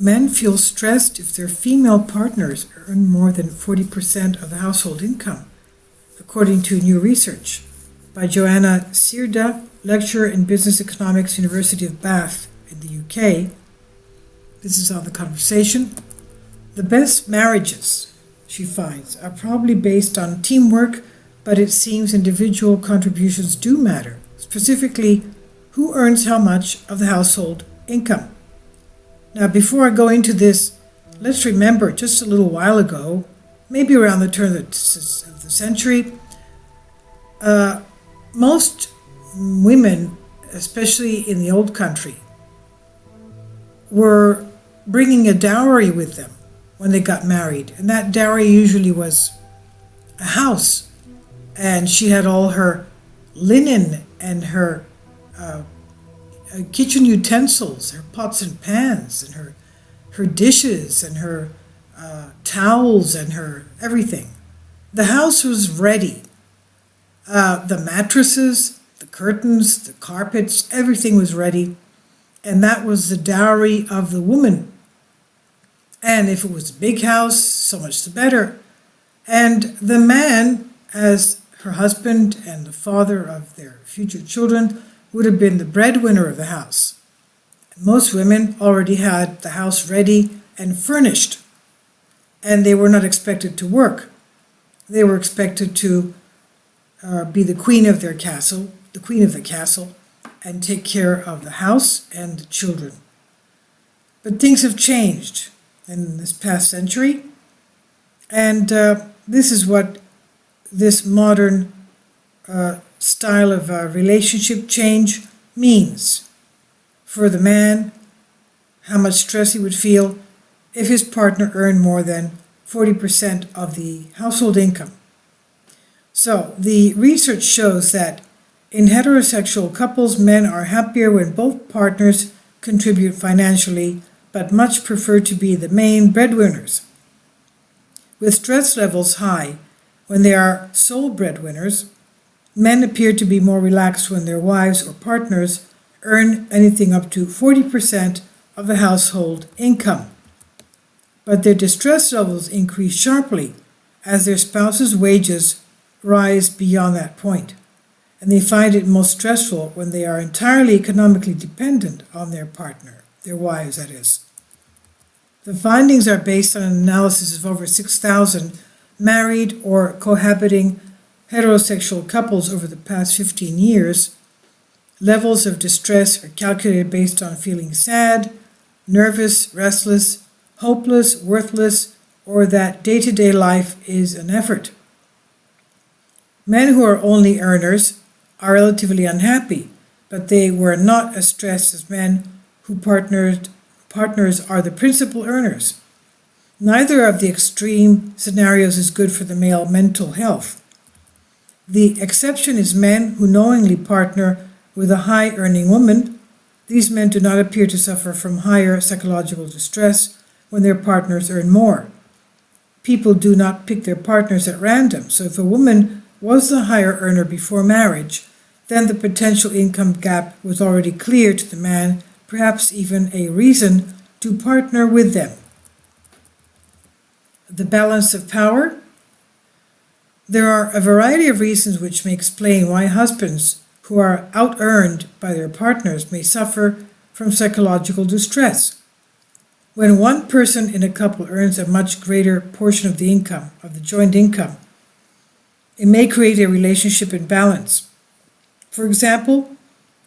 men feel stressed if their female partners earn more than 40% of the household income, according to new research by Joanna Sirda, lecturer in Business Economics, University of Bath in the UK. This is on the conversation. The best marriages, she finds, are probably based on teamwork, but it seems individual contributions do matter, specifically who earns how much of the household income. Now, before I go into this, let's remember just a little while ago, maybe around the turn of the century, most women, especially in the old country, were bringing a dowry with them when they got married. And that dowry usually was a house. And she had all her linen and her kitchen utensils, her pots and pans, and her dishes, and her towels, and her everything. The house was ready. The mattresses, the curtains, the carpets, everything was ready. And that was the dowry of the woman. And if it was a big house, so much the better. And the man, as her husband and the father of their future children, would have been the breadwinner of the house. And most women already had the house ready and furnished. And they were not expected to work. They were expected to be the queen of their castle, the queen of the castle, and take care of the house and the children. But things have changed in this past century, and this is what this modern style of relationship change means for the man, how much stress he would feel if his partner earned more than 40% of the household income. So the research shows that in heterosexual couples, men are happier when both partners contribute financially, but much prefer to be the main breadwinners. With stress levels high when they are sole breadwinners, men appear to be more relaxed when their wives or partners earn anything up to 40% of the household income. But their distress levels increase sharply as their spouse's wages rise beyond that point. And they find it most stressful when they are entirely economically dependent on their partner, their wives, that is. The findings are based on an analysis of over 6,000 married or cohabiting heterosexual couples over the past 15 years. Levels of distress are calculated based on feeling sad, nervous, restless, hopeless, worthless, or that day-to-day life is an effort. Men who are only earners are relatively unhappy, but they were not as stressed as men who partners are the principal earners. Neither of the extreme scenarios is good for the male mental health. The exception is men who knowingly partner with a high-earning woman. These men do not appear to suffer from higher psychological distress when their partners earn more. People do not pick their partners at random, so if a woman was the higher earner before marriage, then the potential income gap was already clear to the man, perhaps even a reason to partner with them. The balance of power. There are a variety of reasons which may explain why husbands who are out-earned by their partners may suffer from psychological distress. When one person in a couple earns a much greater portion of the income, of the joint income, it may create a relationship imbalance. For example,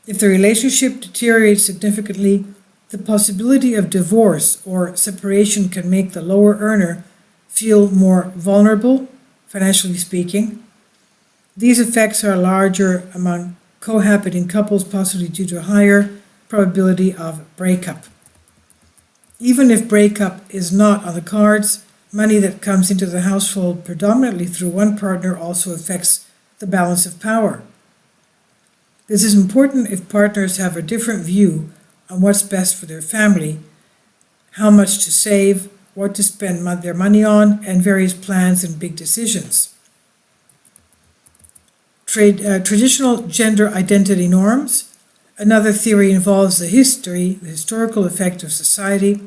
if the relationship deteriorates significantly, the possibility of divorce or separation can make the lower earner feel more vulnerable, financially speaking. These effects are larger among cohabiting couples, possibly due to a higher probability of breakup. Even if breakup is not on the cards, money that comes into the household predominantly through one partner also affects the balance of power. This is important if partners have a different view on what's best for their family, how much to save, what to spend their money on, and various plans and big decisions. Traditional gender identity norms. Another theory involves the historical effect of society.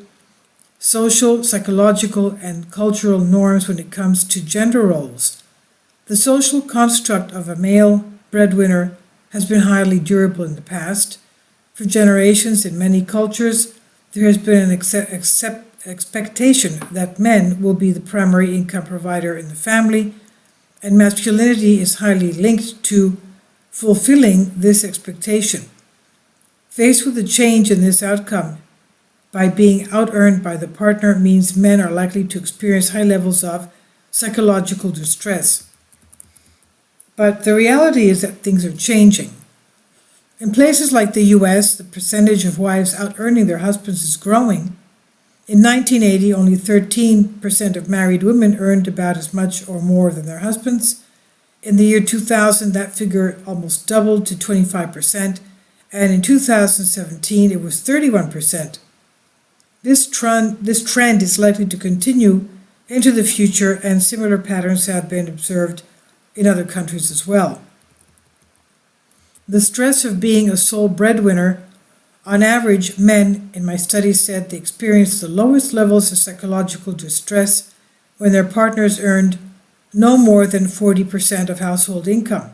social, psychological, and cultural norms when it comes to gender roles. The social construct of a male breadwinner has been highly durable in the past. For generations in many cultures, there has been an expectation that men will be the primary income provider in the family, and masculinity is highly linked to fulfilling this expectation. Faced with a change in this outcome, by being out-earned by the partner means men are likely to experience high levels of psychological distress. But the reality is that things are changing. In places like the US, the percentage of wives out-earning their husbands is growing. In 1980, only 13% of married women earned about as much or more than their husbands. In the year 2000, that figure almost doubled to 25%, and in 2017, it was 31%. This trend is likely to continue into the future, and similar patterns have been observed in other countries as well. The stress of being a sole breadwinner, on average, men in my study said they experienced the lowest levels of psychological distress when their partners earned no more than 40% of household income.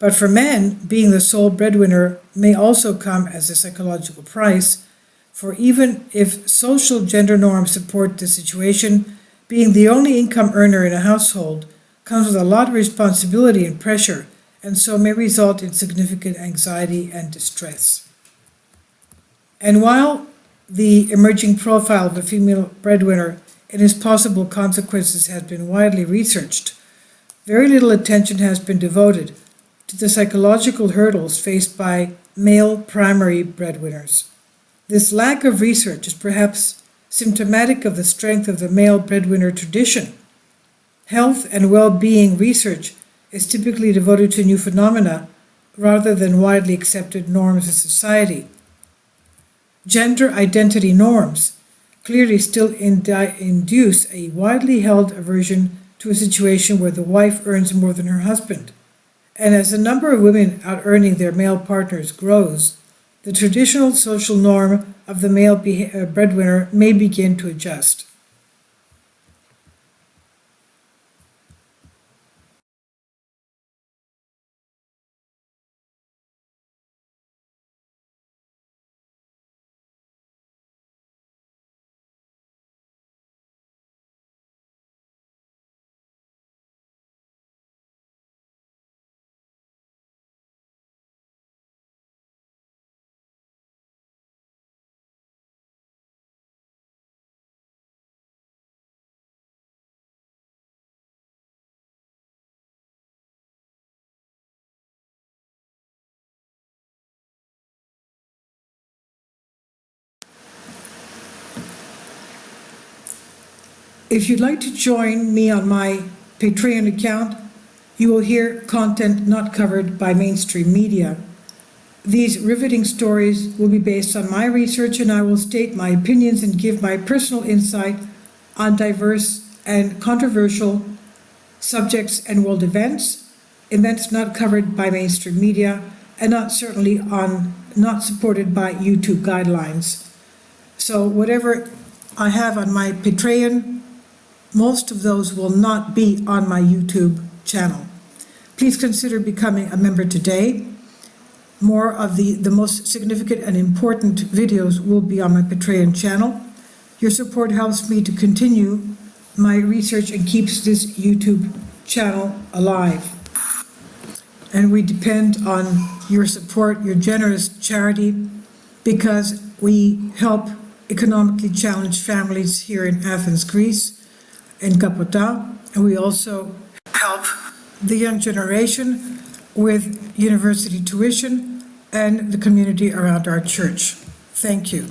But for men, being the sole breadwinner may also come as a psychological price, for even if social gender norms support the situation, being the only income earner in a household comes with a lot of responsibility and pressure, and so may result in significant anxiety and distress. And while the emerging profile of a female breadwinner and its possible consequences has been widely researched, very little attention has been devoted to the psychological hurdles faced by male primary breadwinners. This lack of research is perhaps symptomatic of the strength of the male breadwinner tradition. Health and well-being research is typically devoted to new phenomena rather than widely accepted norms of society. Gender identity norms clearly still induce a widely held aversion to a situation where the wife earns more than her husband. And as the number of women out-earning their male partners grows, the traditional social norm of the male breadwinner may begin to adjust. If you'd like to join me on my Patreon account, you will hear content not covered by mainstream media. These riveting stories will be based on my research, and I will state my opinions and give my personal insight on diverse and controversial subjects and world events not covered by mainstream media, and not supported by YouTube guidelines. So whatever I have on my Patreon, most of those will not be on my YouTube channel. Please consider becoming a member today. More of the most significant and important videos will be on my Patreon channel. Your support helps me to continue my research and keeps this YouTube channel alive. And we depend on your support, your generous charity, because we help economically challenged families here in Athens, Greece, in Kapota, and we also help the young generation with university tuition and the community around our church. Thank you.